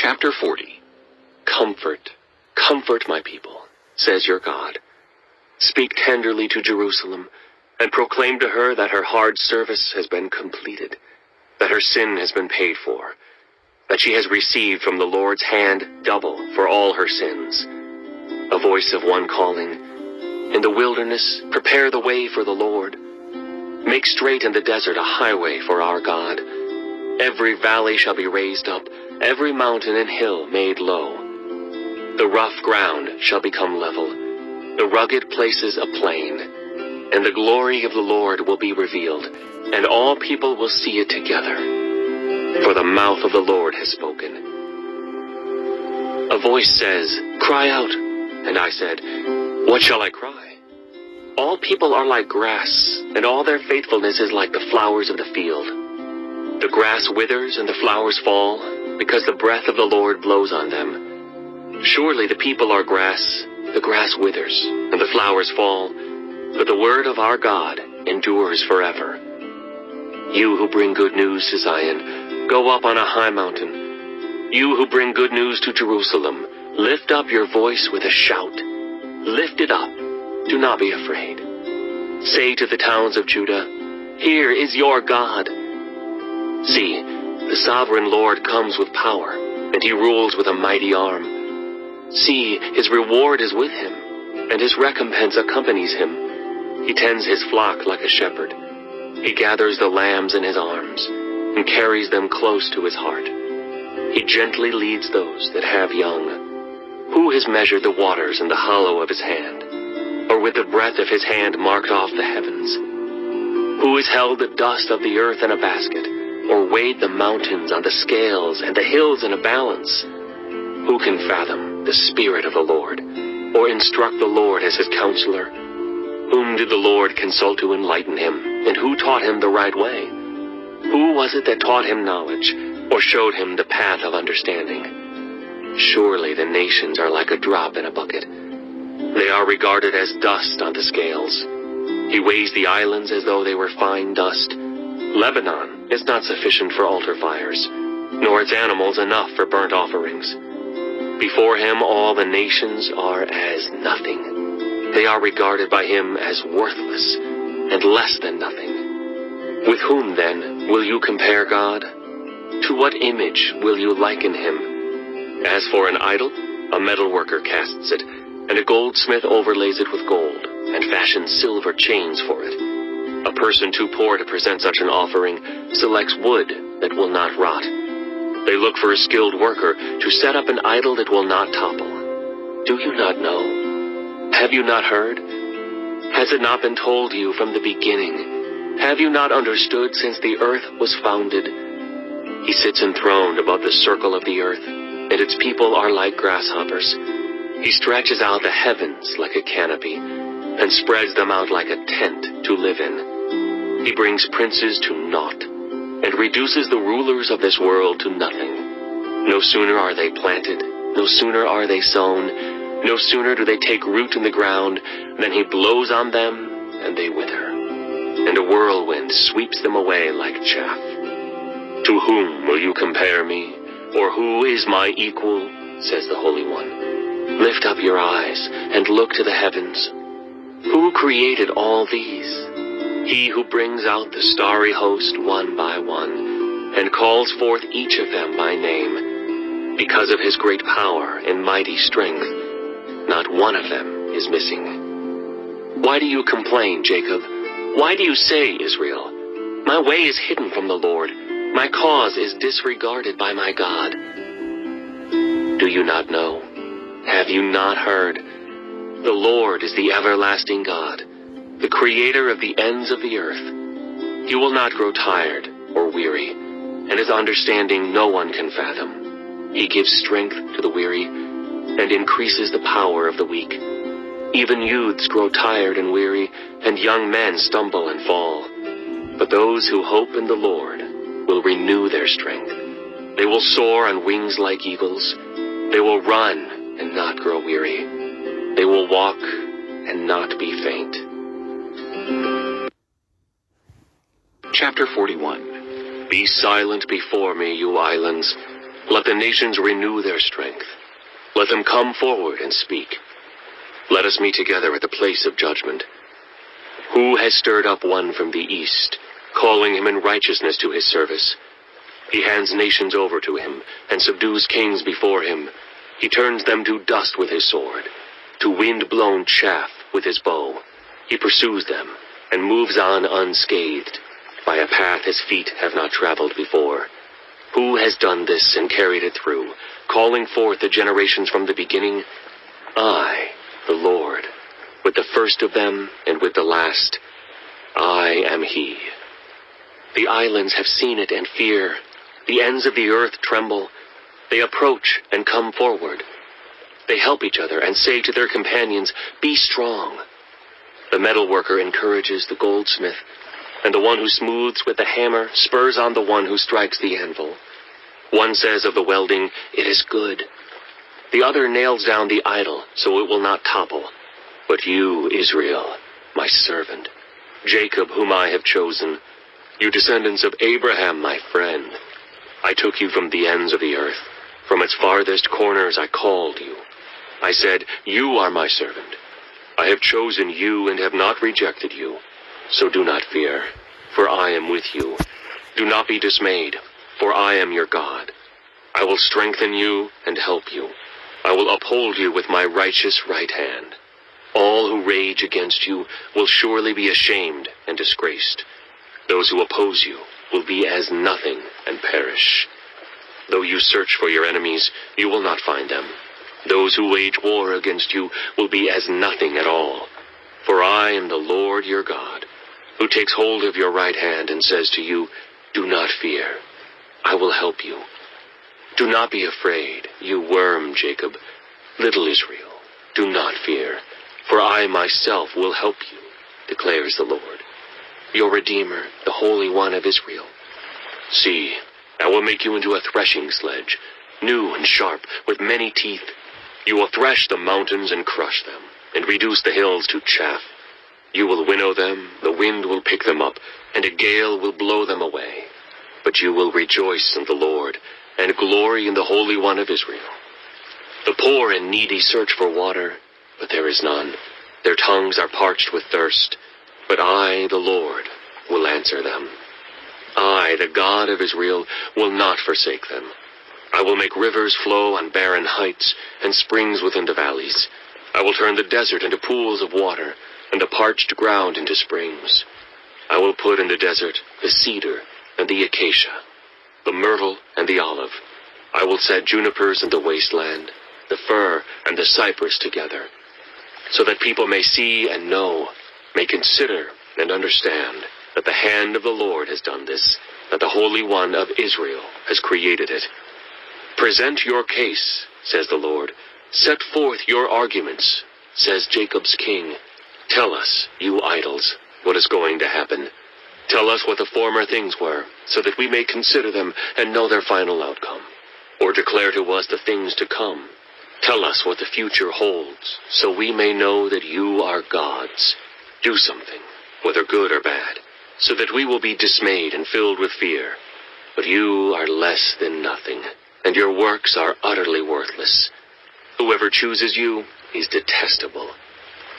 Chapter 40. Comfort, comfort my people, says your God. Speak tenderly to Jerusalem, and proclaim to her that her hard service has been completed, that her sin has been paid for, that she has received from the Lord's hand double for all her sins. A voice of one calling, in the wilderness, prepare the way for the Lord. Make straight in the desert a highway for our God. Every valley shall be raised up, every mountain and hill made low. The rough ground shall become level, the rugged places a plain, and the glory of the Lord will be revealed, and all people will see it together. For the mouth of the Lord has spoken. A voice says, cry out. And I said, what shall I cry? All people are like grass, and all their faithfulness is like the flowers of the field. The grass withers and the flowers fall, because the breath of the Lord blows on them. Surely the people are grass, the grass withers, and the flowers fall, but the word of our God endures forever. You who bring good news to Zion, go up on a high mountain. You who bring good news to Jerusalem, lift up your voice with a shout. Lift it up, do not be afraid. Say to the towns of Judah, here is your God. See, the sovereign Lord comes with power, and he rules with a mighty arm. See, his reward is with him, and his recompense accompanies him. He tends his flock like a shepherd. He gathers the lambs in his arms, and carries them close to his heart. He gently leads those that have young. Who has measured the waters in the hollow of his hand, or with the breath of his hand marked off the heavens? Who has held the dust of the earth in a basket, or weighed the mountains on the scales and the hills in a balance? Who can fathom the Spirit of the Lord, or instruct the Lord as his counselor? Whom did the Lord consult to enlighten him, and who taught him the right way? Who was it that taught him knowledge, or showed him the path of understanding? Surely the nations are like a drop in a bucket. They are regarded as dust on the scales. He weighs the islands as though they were fine dust. Lebanon is not sufficient for altar fires, nor its animals enough for burnt offerings. Before him all the nations are as nothing. They are regarded by him as worthless and less than nothing. With whom, then, will you compare God? To what image will you liken him? As for an idol, a metal worker casts it, and a goldsmith overlays it with gold, and fashions silver chains for it. A person too poor to present such an offering selects wood that will not rot. They look for a skilled worker to set up an idol that will not topple. Do you not know? Have you not heard? Has it not been told you from the beginning? Have you not understood since the earth was founded? He sits enthroned above the circle of the earth, and its people are like grasshoppers. He stretches out the heavens like a canopy, and spreads them out like a tent to live in. He brings princes to naught, and reduces the rulers of this world to nothing. No sooner are they planted, no sooner are they sown, no sooner do they take root in the ground, than he blows on them, and they wither. And a whirlwind sweeps them away like chaff. To whom will you compare me? Or who is my equal? Says the Holy One. Lift up your eyes, and look to the heavens. Who created all these? He who brings out the starry host one by one, and calls forth each of them by name. Because of his great power and mighty strength, not one of them is missing. Why do you complain, Jacob? Why do you say, Israel, my way is hidden from the Lord, my cause is disregarded by my God? Do you not know? Have you not heard? The Lord is the everlasting God, the creator of the ends of the earth. He will not grow tired or weary, and his understanding no one can fathom. He gives strength to the weary, and increases the power of the weak. Even youths grow tired and weary, and young men stumble and fall. But those who hope in the Lord will renew their strength. They will soar on wings like eagles. They will run and not grow weary. They will walk and not be faint. Chapter 41. Be silent before me, you islands. Let the nations renew their strength. Let them come forward and speak. Let us meet together at the place of judgment. Who has stirred up one from the east, calling him in righteousness to his service? He hands nations over to him, and subdues kings before him. He turns them to dust with his sword, to wind-blown chaff with his bow. He pursues them, and moves on unscathed, by a path his feet have not traveled before. Who has done this and carried it through, calling forth the generations from the beginning? I, the Lord, with the first of them and with the last, I am he. The islands have seen it and fear. The ends of the earth tremble. They approach and come forward. They help each other and say to their companions, "Be strong." The metalworker encourages the goldsmith, and the one who smooths with the hammer spurs on the one who strikes the anvil. One says of the welding, "It is good." The other nails down the idol so it will not topple. But you, Israel, my servant, Jacob, whom I have chosen, you descendants of Abraham, my friend, I took you from the ends of the earth. From its farthest corners I called you. I said, "You are my servant." I have chosen you and have not rejected you. So do not fear, for I am with you. Do not be dismayed, for I am your God. I will strengthen you and help you. I will uphold you with my righteous right hand. All who rage against you will surely be ashamed and disgraced. Those who oppose you will be as nothing and perish. Though you search for your enemies, you will not find them. Those who wage war against you will be as nothing at all. For I am the Lord your God, who takes hold of your right hand and says to you, "Do not fear. I will help you. Do not be afraid, you worm Jacob, little Israel. Do not fear, for I myself will help you, declares the Lord, your Redeemer, the Holy One of Israel. See, I will make you into a threshing sledge, new and sharp, with many teeth. You will thresh the mountains and crush them, and reduce the hills to chaff. You will winnow them, the wind will pick them up, and a gale will blow them away. But you will rejoice in the Lord, and glory in the Holy One of Israel. The poor and needy search for water, but there is none. Their tongues are parched with thirst, but I, the Lord, will answer them. I, the God of Israel, will not forsake them. I will make rivers flow on barren heights, and springs within the valleys. I will turn the desert into pools of water, and the parched ground into springs. I will put in the desert the cedar and the acacia, the myrtle and the olive. I will set junipers in the wasteland, the fir and the cypress together, so that people may see and know, may consider and understand that the hand of the Lord has done this, that the Holy One of Israel has created it. Present your case, says the Lord. Set forth your arguments, says Jacob's king. Tell us, you idols, what is going to happen. Tell us what the former things were, so that we may consider them and know their final outcome. Or declare to us the things to come. Tell us what the future holds, so we may know that you are gods. Do something, whether good or bad, so that we will be dismayed and filled with fear. But you are less than nothing, and your works are utterly worthless. Whoever chooses you is detestable.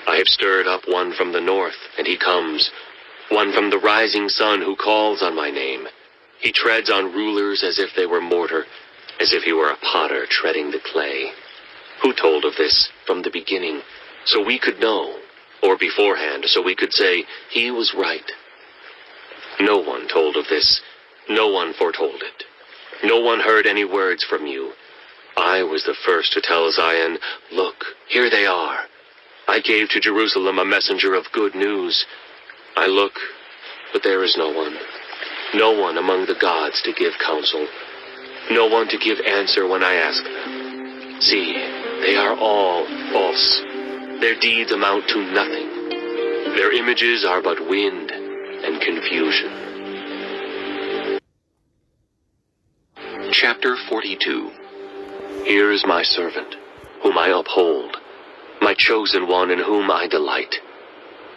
I have stirred up one from the north, and he comes, one from the rising sun who calls on my name. He treads on rulers as if they were mortar, as if he were a potter treading the clay. Who told of this from the beginning, so we could know, or beforehand, so we could say, he was right? No one told of this. No one foretold it. No one heard any words from you. I was the first to tell Zion, look, here they are. I gave to Jerusalem a messenger of good news. I look, but there is no one. No one among the gods to give counsel. No one to give answer when I ask them. See, they are all false. Their deeds amount to nothing. Their images are but wind and confusion. Chapter 42. Here is my servant, whom I uphold, my chosen one in whom I delight.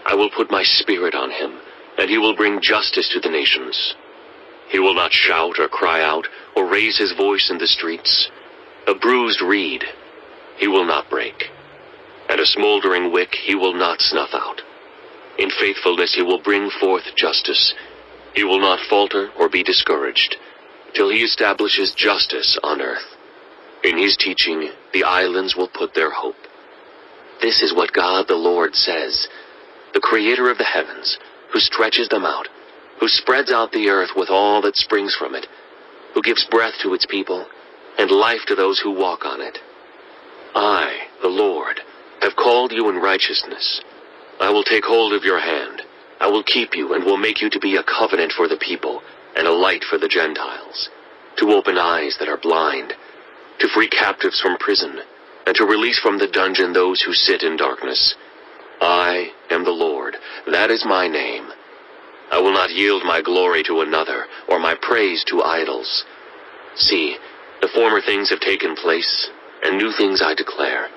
I will put my spirit on him, and he will bring justice to the nations. He will not shout or cry out or raise his voice in the streets. A bruised reed he will not break, and a smoldering wick he will not snuff out. In faithfulness he will bring forth justice. He will not falter or be discouraged, till he establishes justice on earth. In his teaching, the islands will put their hope. This is what God the Lord says, the creator of the heavens, who stretches them out, who spreads out the earth with all that springs from it, who gives breath to its people, and life to those who walk on it. I, the Lord, have called you in righteousness. I will take hold of your hand. I will keep you and will make you to be a covenant for the people and a light for the Gentiles, to open eyes that are blind, to free captives from prison, and to release from the dungeon those who sit in darkness. I am the Lord. That is my name. I will not yield my glory to another, or my praise to idols. See, the former things have taken place, and new things I declare.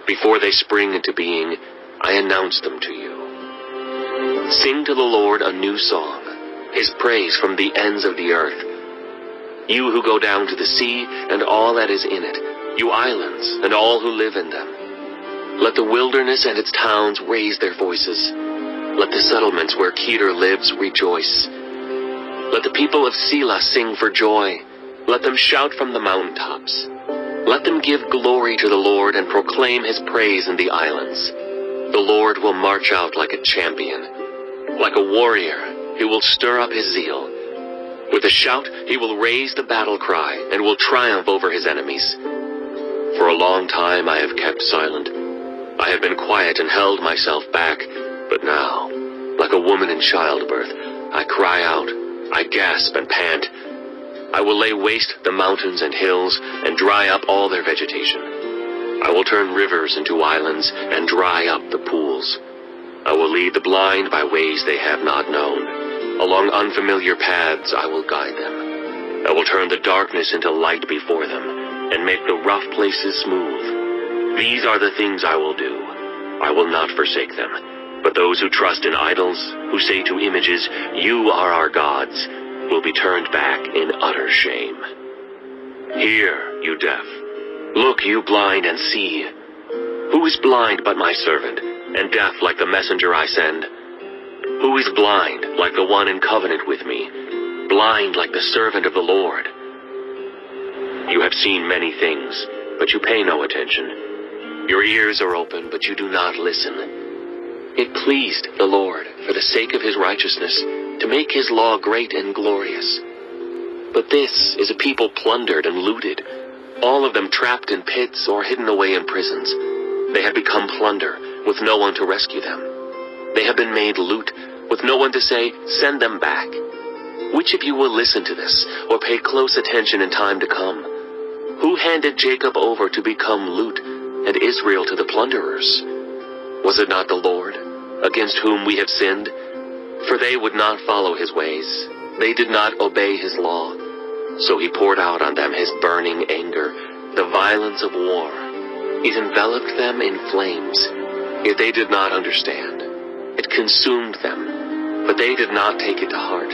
Before they spring into being, I announce them to you. Sing to the Lord a new song, his praise from the ends of the earth. You who go down to the sea and all that is in it, you islands and all who live in them. Let the wilderness and its towns raise their voices. Let the settlements where Kedar lives rejoice. Let the people of Selah sing for joy. Let them shout from the mountaintops. Let them give glory to the Lord and proclaim his praise in the islands. The Lord will march out like a champion. Like a warrior, he will stir up his zeal. With a shout, he will raise the battle cry and will triumph over his enemies. For a long time I have kept silent. I have been quiet and held myself back, but now, like a woman in childbirth, I cry out, I gasp and pant. I will lay waste the mountains and hills and dry up all their vegetation. I will turn rivers into islands and dry up the pools. I will lead the blind by ways they have not known. Along unfamiliar paths I will guide them. I will turn the darkness into light before them and make the rough places smooth. These are the things I will do. I will not forsake them. But those who trust in idols, who say to images, "You are our gods," will be turned back in utter shame. Hear, you deaf. Look, you blind, and see. Who is blind but my servant, and deaf like the messenger I send? Who is blind like the one in covenant with me, blind like the servant of the Lord? You have seen many things, but you pay no attention. Your ears are open, but you do not listen. It pleased the Lord, for the sake of his righteousness, to make his law great and glorious. But this is a people plundered and looted, all of them trapped in pits or hidden away in prisons. They have become plunder, with no one to rescue them. They have been made loot, with no one to say, "Send them back." Which of you will listen to this, or pay close attention in time to come? Who handed Jacob over to become loot, and Israel to the plunderers? Was it not the Lord, against whom we have sinned? For they would not follow his ways. They did not obey his law. So he poured out on them his burning anger, the violence of war. It enveloped them in flames, yet they did not understand. It consumed them, but they did not take it to heart.